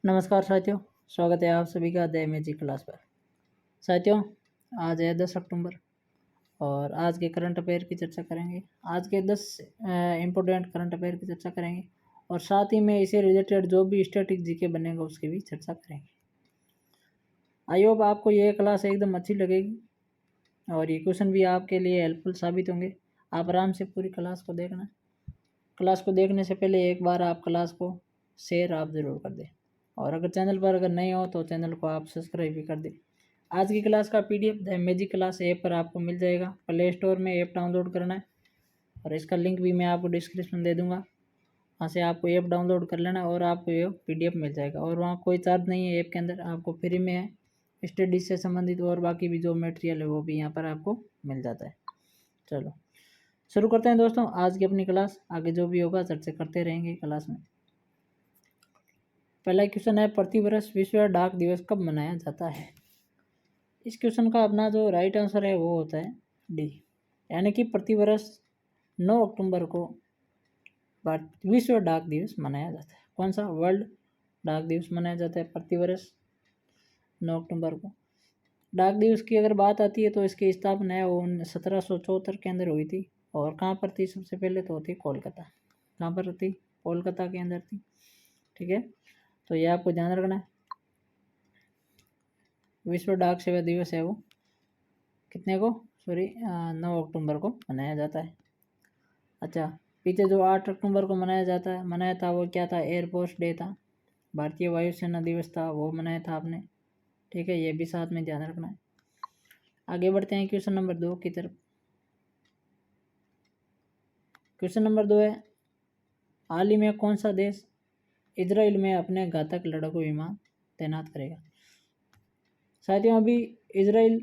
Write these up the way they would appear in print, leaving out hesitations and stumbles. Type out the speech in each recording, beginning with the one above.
नमस्कार साथियों, स्वागत है आप सभी का द मैजिक क्लास पर। साथियों, आज है 10 अक्टूबर और आज के करंट अफेयर की चर्चा करेंगे। आज के 10 इम्पोर्टेंट करंट अफेयर की चर्चा करेंगे और साथ ही में इसे रिलेटेड जो भी स्टैटिक जीके बनेगा उसकी भी चर्चा करेंगे। आई होप आपको ये क्लास एकदम अच्छी लगेगी और ये क्वेश्चन भी आपके लिए हेल्पफुल साबित होंगे। आप आराम से पूरी क्लास को देखना। क्लास को देखने से पहले एक बार आप क्लास को शेयर आप ज़रूर कर दें और अगर चैनल पर अगर नए हो तो चैनल को आप सब्सक्राइब भी कर दें। आज की क्लास का PDF the magic class app पर आपको मिल जाएगा। प्ले स्टोर में ऐप डाउनलोड करना है और इसका लिंक भी मैं आपको डिस्क्रिप्शन में दे दूंगा। वहाँ से आपको ऐप डाउनलोड कर लेना और आपको ये पीडीएफ मिल जाएगा और वहाँ कोई चार्ज नहीं है। ऐप के अंदर आपको फ्री में है। स्टडी से संबंधित और बाकी भी जो मटेरियल है वो भी यहाँ पर आपको मिल जाता है। चलो शुरू करते हैं दोस्तों आज की अपनी क्लास। आगे जो भी होगा चर्चा करते रहेंगे क्लास में। पहला क्वेश्चन है, प्रतिवर्ष विश्व डाक दिवस कब मनाया जाता है? इस क्वेश्चन का अपना जो राइट आंसर है वो होता है डी, यानी कि प्रतिवर्ष 9 अक्टूबर को विश्व डाक दिवस मनाया जाता है। कौन सा? वर्ल्ड डाक दिवस मनाया जाता है प्रतिवर्ष 9 अक्टूबर को। डाक दिवस की अगर बात आती है तो इसकी स्थापना है वो 1774 के अंदर हुई थी। और कहाँ पर थी? सबसे पहले तो थी कोलकाता। कहाँ पर थी? कोलकाता के अंदर थी। ठीक है, तो ये आपको ध्यान रखना है। विश्व डाक सेवा दिवस है वो कितने को? 9 अक्टूबर को मनाया जाता है। अच्छा, पीछे जो 8 अक्टूबर को मनाया था वो क्या था? एयरफोर्स डे था। भारतीय वायुसेना दिवस था, वो मनाया था आपने। ठीक है, ये भी साथ में ध्यान रखना है। आगे बढ़ते हैं क्वेश्चन नंबर 2 की तरफ। क्वेश्चन नंबर 2 है, हाल ही में कौन सा देश इजराइल में अपने घातक लड़ाकू विमान तैनात करेगा? साथियों, अभी इजराइल,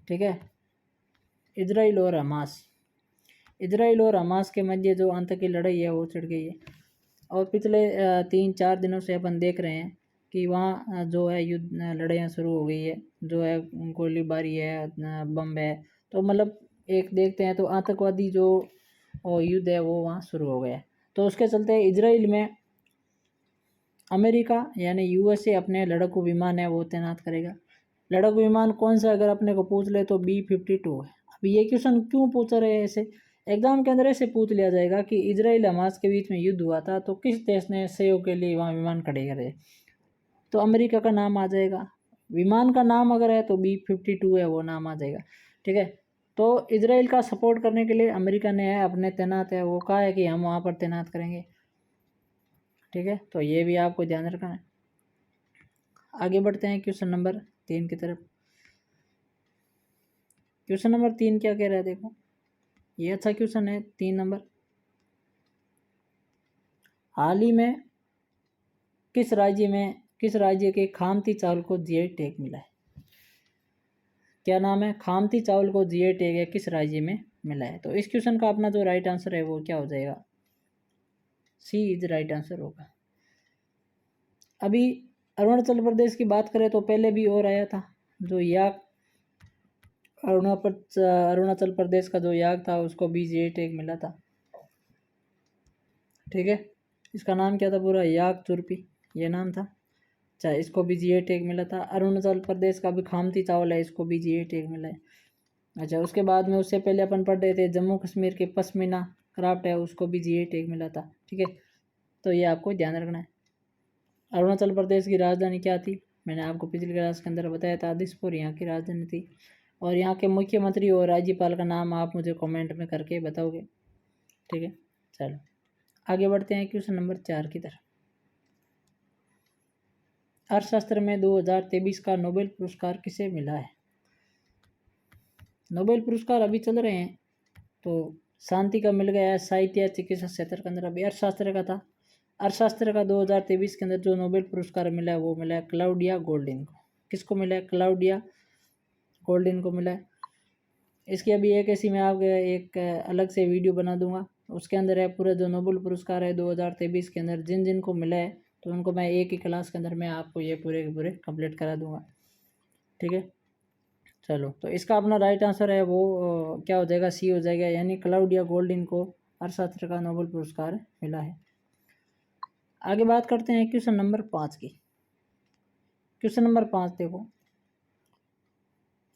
ठीक है, इजराइल और हमास के मध्य जो अंत की लड़ाई है वो छिड़ गई है। और पिछले 3-4 दिनों से अपन देख रहे हैं कि वहाँ जो है युद्ध लड़ाइयाँ शुरू हो गई है, जो है गोलीबारी है, बम है। तो मतलब एक देखते हैं तो आतंकवादी जो युद्ध है वो वहाँ शुरू हो गया है। तो उसके चलते इजराइल में अमेरिका यानी यूएसए अपने लड़ाकू विमान है वो तैनात करेगा। लड़ाकू विमान कौन सा अगर अपने को पूछ ले तो B-52 है। अब ये क्वेश्चन क्यों पूछा रहे हैं? ऐसे एग्जाम के अंदर ऐसे पूछ लिया जाएगा कि इजराइल हमास के बीच में युद्ध हुआ था तो किस देश ने सहयोग के लिए वहाँ विमान खड़े करे? तो अमेरिका का नाम आ जाएगा। विमान का नाम अगर है तो B-52 है वो नाम आ जाएगा। ठीक है, तो इजराइल का सपोर्ट करने के लिए अमेरिका ने है अपने तैनात है, वो कहा है कि हम वहाँ पर तैनात करेंगे। ठीक है, तो ये भी आपको ध्यान रखना है। आगे बढ़ते हैं क्वेश्चन नंबर 3 की तरफ। क्वेश्चन नंबर 3 क्या कह रहा है? देखो, ये अच्छा क्वेश्चन है। 3 नंबर, हाल ही में किस राज्य के खामती चावल को जीआई टैग मिला है? क्या नाम है? खामती चावल को जीआई टैग है किस राज्य में मिला है? तो इस क्वेश्चन का अपना जो राइट आंसर है वो क्या हो जाएगा? सी इज राइट आंसर होगा। अभी अरुणाचल प्रदेश की बात करें तो पहले भी और आया था, जो याक अरुणाचल प्रदेश का जो याक था उसको भी जीआई टैग मिला था। ठीक है, इसका नाम क्या था पूरा? याक चुरपी, ये नाम था। अच्छा, इसको भी जीआई टैग मिला था। अरुणाचल प्रदेश का भी खामती चावल है, इसको भी जीआई टैग मिला है। अच्छा, उसके बाद में उससे पहले अपन पढ़ रहे थे जम्मू कश्मीर के पश्मीना क्राफ्ट है, उसको भी जीआई टैग मिला था। ठीक है, तो ये आपको ध्यान रखना है। अरुणाचल प्रदेश की राजधानी क्या थी? मैंने आपको पिछली क्लास के अंदर बताया था, दिसपुर यहाँ की राजधानी थी। और यहाँ के मुख्यमंत्री और राज्यपाल का नाम आप मुझे कमेंट में करके बताओगे। ठीक है, चलो आगे बढ़ते हैं क्वेश्चन नंबर 4 की तरफ। अर्थशास्त्र में 2023 का नोबेल पुरस्कार किसे मिला है? नोबेल पुरस्कार अभी चल रहे हैं, तो शांति का मिल गया है, साहित्य चिकित्सा क्षेत्र के अंदर। अभी अर्थशास्त्र का था। अर्थशास्त्र का 2023 के अंदर जो नोबेल पुरस्कार मिला है वो मिला है क्लाउडिया गोल्डिन को। किसको मिला है? क्लाउडिया गोल्डिन को मिला है। इसकी अभी एक ऐसी मैं आपको एक अलग से वीडियो बना दूंगा, उसके अंदर है पूरा जो नोबेल पुरस्कार है 2023 के अंदर जिन जिन को मिला है, तो उनको मैं एक ही क्लास के अंदर मैं आपको ये पूरे के पूरे कंप्लीट करा दूंगा। ठीक है, चलो, तो इसका अपना राइट आंसर है वो क्या हो जाएगा? सी हो जाएगा, यानी क्लाउडिया गोल्डिन को अर्थशास्त्र का नोबेल पुरस्कार मिला है। आगे बात करते हैं क्वेश्चन नंबर 5 की। क्वेश्चन नंबर 5 देखो,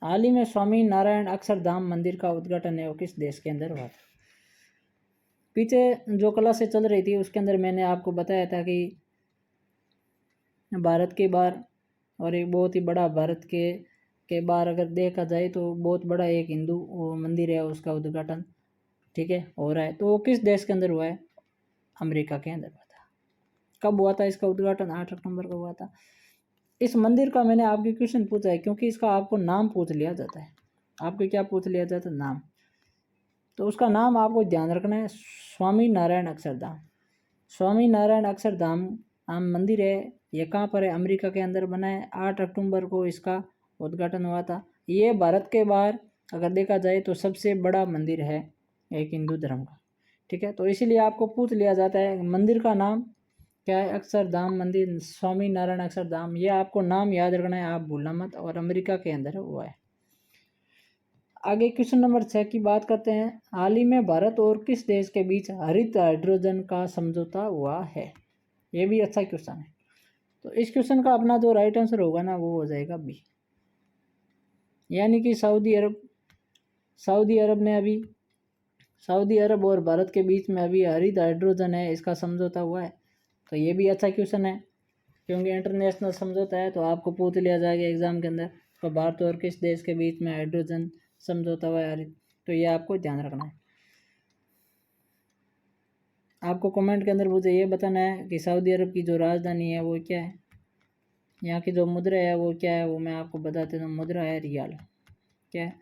हाल ही में स्वामी नारायण अक्षरधाम मंदिर का उद्घाटन है वो किस देश के अंदर हुआ था? पीछे जो क्लासेस चल रही थी उसके अंदर मैंने आपको बताया था कि भारत के बाहर, और एक बहुत ही बड़ा भारत के बाहर अगर देखा जाए तो बहुत बड़ा एक हिंदू मंदिर है, उसका उद्घाटन ठीक है हो रहा है। तो वो किस देश के अंदर हुआ है? अमेरिका के अंदर हुआ था। कब हुआ था इसका उद्घाटन? 8 अक्टूबर को हुआ था। इस मंदिर का मैंने आपके क्वेश्चन पूछा है क्योंकि इसका आपको नाम पूछ लिया जाता है। आपको क्या पूछ लिया जाता है? नाम। तो उसका नाम आपको ध्यान रखना है, स्वामी नारायण अक्षरधाम। स्वामी नारायण अक्षरधाम मंदिर है, ये कहाँ पर है? अमेरिका के अंदर बना है। 8 अक्टूबर को इसका उद्घाटन हुआ था। ये भारत के बाहर अगर देखा जाए तो सबसे बड़ा मंदिर है एक हिंदू धर्म का, ठीक है। तो इसीलिए आपको पूछ लिया जाता है मंदिर का नाम क्या है? अक्षरधाम मंदिर, स्वामी नारायण अक्षरधाम। ये आपको नाम याद रखना है, आप भूलना मत। और अमेरिका के अंदर हुआ है। आगे क्वेश्चन नंबर 6 की बात करते हैं। हाल ही में भारत और किस देश के बीच हरित हाइड्रोजन का समझौता हुआ है? ये भी अच्छा क्वेश्चन है। तो इस क्वेश्चन का अपना जो राइट आंसर होगा ना वो हो जाएगा बी, यानी कि सऊदी अरब और भारत के बीच में अभी हरित हाइड्रोजन है, इसका समझौता हुआ है। तो ये भी अच्छा क्वेश्चन है क्योंकि इंटरनेशनल समझौता है, तो आपको पूछ लिया जाएगा एग्जाम के अंदर तो भारत और किस देश के बीच में हाइड्रोजन समझौता हुआ है हरित। तो ये आपको ध्यान रखना है। आपको कमेंट के अंदर मुझे ये बताना है कि सऊदी अरब की जो राजधानी है वो क्या है, यहाँ की जो मुद्रा है वो क्या है। वो मैं आपको बता देता हूँ, मुद्रा है रियाल। क्या है?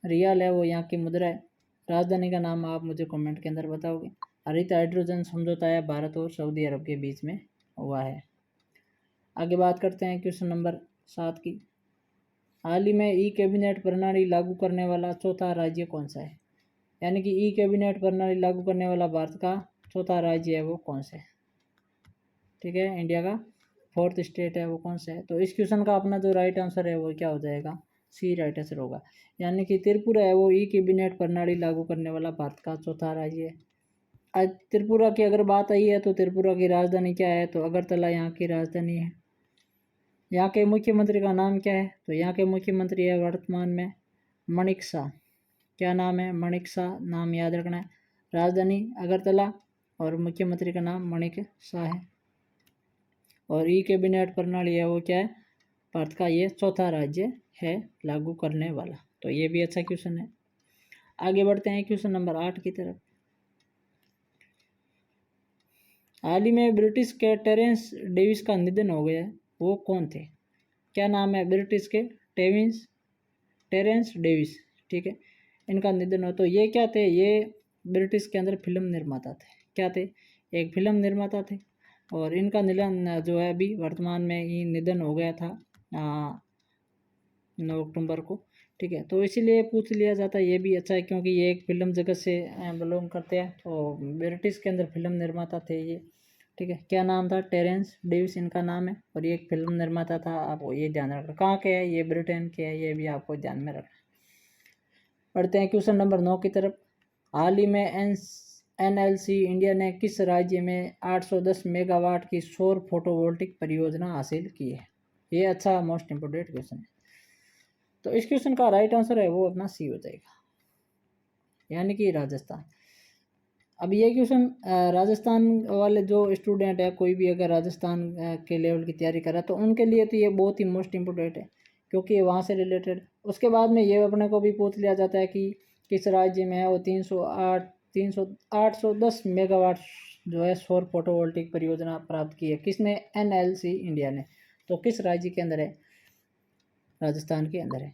रियाल है, वो यहाँ की मुद्रा है। राजधानी का नाम आप मुझे कमेंट के अंदर बताओगे। हरित हाइड्रोजन समझौता है भारत और सऊदी अरब के बीच में हुआ है। आगे बात करते हैं क्वेश्चन नंबर 7 की। हाल ही में ई कैबिनेट प्रणाली लागू करने वाला चौथा राज्य कौन सा है? यानी कि ई कैबिनेट प्रणाली लागू करने वाला भारत का चौथा राज्य है वो कौन सा है? ठीक है, इंडिया का 4th स्टेट है वो कौन सा है? तो इस क्वेश्चन का अपना जो राइट आंसर है वो क्या हो जाएगा? सी राइट आंसर होगा। यानी कि त्रिपुरा है वो ई कैबिनेट प्रणाली लागू करने वाला भारत का चौथा राज्य है। आज त्रिपुरा की अगर बात आई है तो त्रिपुरा की राजधानी क्या है? तो अगरतला यहाँ की राजधानी है। यहाँ के मुख्यमंत्री का नाम क्या है? तो यहाँ के मुख्यमंत्री है वर्तमान में मणिक शाह। क्या नाम है? मणिक शाह नाम याद रखना है। राजधानी अगरतला और मुख्यमंत्री का नाम मणिक शाह है। और ई कैबिनेट प्रणाली है वो क्या है? भारत का ये चौथा राज्य है लागू करने वाला। तो ये भी अच्छा क्वेश्चन है। आगे बढ़ते हैं क्वेश्चन नंबर 8 की तरफ। हाल ही में ब्रिटिश के टेरेंस डेविस का निधन हो गया है, वो कौन थे? क्या नाम है ब्रिटिश के? टेरेंस डेविस, ठीक है। इनका निधन हो, तो ये क्या थे? ये ब्रिटिश के अंदर फिल्म निर्माता थे। क्या थे? एक फिल्म निर्माता थे। और इनका निधन जो है अभी वर्तमान में ही निधन हो गया था 9 अक्टूबर को, ठीक है। तो इसीलिए पूछ लिया जाता है, ये भी अच्छा है क्योंकि ये एक फिल्म जगत से बिलोंग करते हैं। तो ब्रिटिश के अंदर फिल्म निर्माता थे ये, ठीक है। क्या नाम था? टेरेंस डेविस इनका नाम है। और ये एक फिल्म निर्माता था, आपको ये ध्यान रखना। कहाँ के है ये? ब्रिटेन के है, ये भी आपको ध्यान में रखना। पढ़ते हैं क्वेश्चन नंबर 9 की तरफ। हाल ही में NLC इंडिया ने किस राज्य में 810 मेगावाट की सौर फोटोवोल्टिक परियोजना हासिल की है? ये अच्छा मोस्ट इम्पोर्टेंट क्वेश्चन है। तो इस क्वेश्चन का राइट आंसर है वो अपना सी हो जाएगा, यानी कि राजस्थान। अब ये क्वेश्चन राजस्थान वाले जो स्टूडेंट है, कोई भी अगर राजस्थान के लेवल की तैयारी कर रहा है तो उनके लिए तो ये बहुत ही मोस्ट इम्पोर्टेंट है क्योंकि ये वहाँ से रिलेटेड। उसके बाद में ये अपने को भी पूछ लिया जाता है कि किस राज्य में है वो 810 मेगावाट जो है सौर फोटोवोल्टिक परियोजना प्राप्त की है। किसने? NLC इंडिया ने। तो किस राज्य के अंदर है? राजस्थान के अंदर है।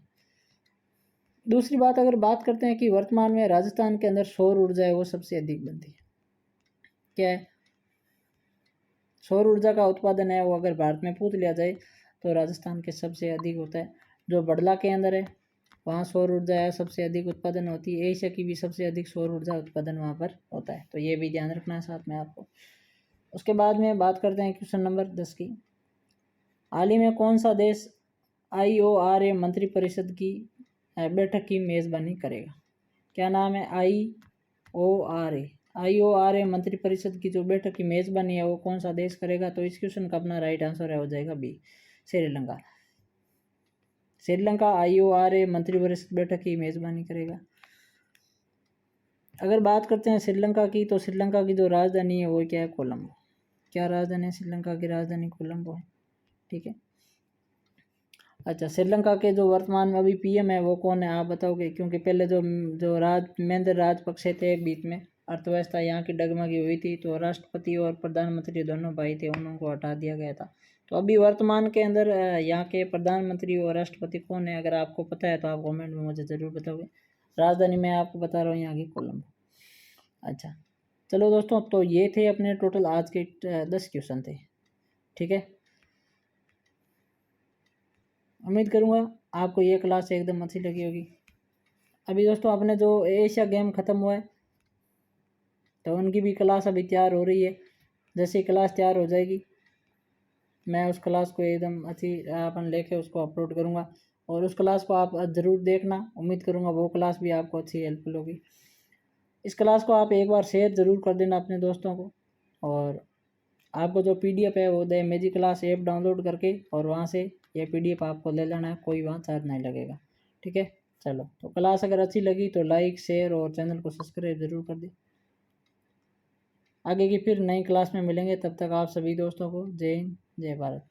दूसरी बात, अगर बात करते हैं कि वर्तमान में राजस्थान के अंदर सौर ऊर्जा है वो सबसे अधिक बनती है। क्या है? सौर ऊर्जा का उत्पादन है वो अगर भारत में पूछ लिया जाए तो राजस्थान के सबसे अधिक होता है। जो बड़ला के अंदर है वहाँ सौर ऊर्जा है सबसे अधिक उत्पादन होती है। एशिया की भी सबसे अधिक सौर ऊर्जा उत्पादन वहाँ पर होता है। तो ये भी ध्यान रखना है साथ में आपको। उसके बाद में बात करते हैं क्वेश्चन नंबर 10 की। हाल ही में कौन सा देश IORA मंत्रिपरिषद की बैठक की मेज़बानी करेगा? क्या नाम है? IORA IORA मंत्रिपरिषद की जो बैठक की मेजबानी है वो कौन सा देश करेगा? तो इस क्वेश्चन का अपना राइट आंसर है हो जाएगा बी, श्रीलंका। श्रीलंका IORA मंत्रिपरिषद बैठक की मेजबानी करेगा। अगर बात करते हैं श्रीलंका की, तो श्रीलंका की जो राजधानी है वो क्या है? कोलंबो। क्या राजधानी है? श्रीलंका की राजधानी कोलंबो है। ठीक है। अच्छा, श्रीलंका के जो वर्तमान में अभी PM है वो कौन है आप बताओगे? क्योंकि पहले जो जो महेंद्र राजपक्षे थे, बीच में अर्थव्यवस्था यहाँ की डगमगी हुई थी, तो राष्ट्रपति और प्रधानमंत्री दोनों भाई थे, उनको हटा दिया गया था। तो अभी वर्तमान के अंदर यहाँ के प्रधानमंत्री और राष्ट्रपति कौन है? अगर आपको पता है तो आप कमेंट में मुझे ज़रूर बताओगे। राजधानी मैं आपको बता रहा हूँ यहाँ की कोलंबो। अच्छा, चलो दोस्तों, तो ये थे अपने टोटल आज के 10 क्वेश्चन थे। ठीक है, उम्मीद करूँगा आपको ये क्लास एकदम अच्छी लगी होगी। अभी दोस्तों अपने जो एशिया गेम ख़त्म हुआ है, तो उनकी भी क्लास अभी तैयार हो रही है। जैसे क्लास तैयार हो जाएगी, मैं उस क्लास को एकदम अच्छी अपन लेके उसको अपलोड करूँगा, और उस क्लास को आप ज़रूर देखना। उम्मीद करूँगा वो क्लास भी आपको अच्छी हेल्पफुल होगी। इस क्लास को आप एक बार शेयर ज़रूर कर देना अपने दोस्तों को, और आपको जो PDF है वो the magic class app download करके और वहाँ से ये PDF आपको ले लेना है, कोई वहाँ चार्ज नहीं लगेगा। ठीक है, चलो, तो क्लास अगर अच्छी लगी तो लाइक, शेयर और चैनल को सब्सक्राइब ज़रूर कर दें। आगे की फिर नई क्लास में मिलेंगे, तब तक आप सभी दोस्तों को जय हिंद, जय भारत।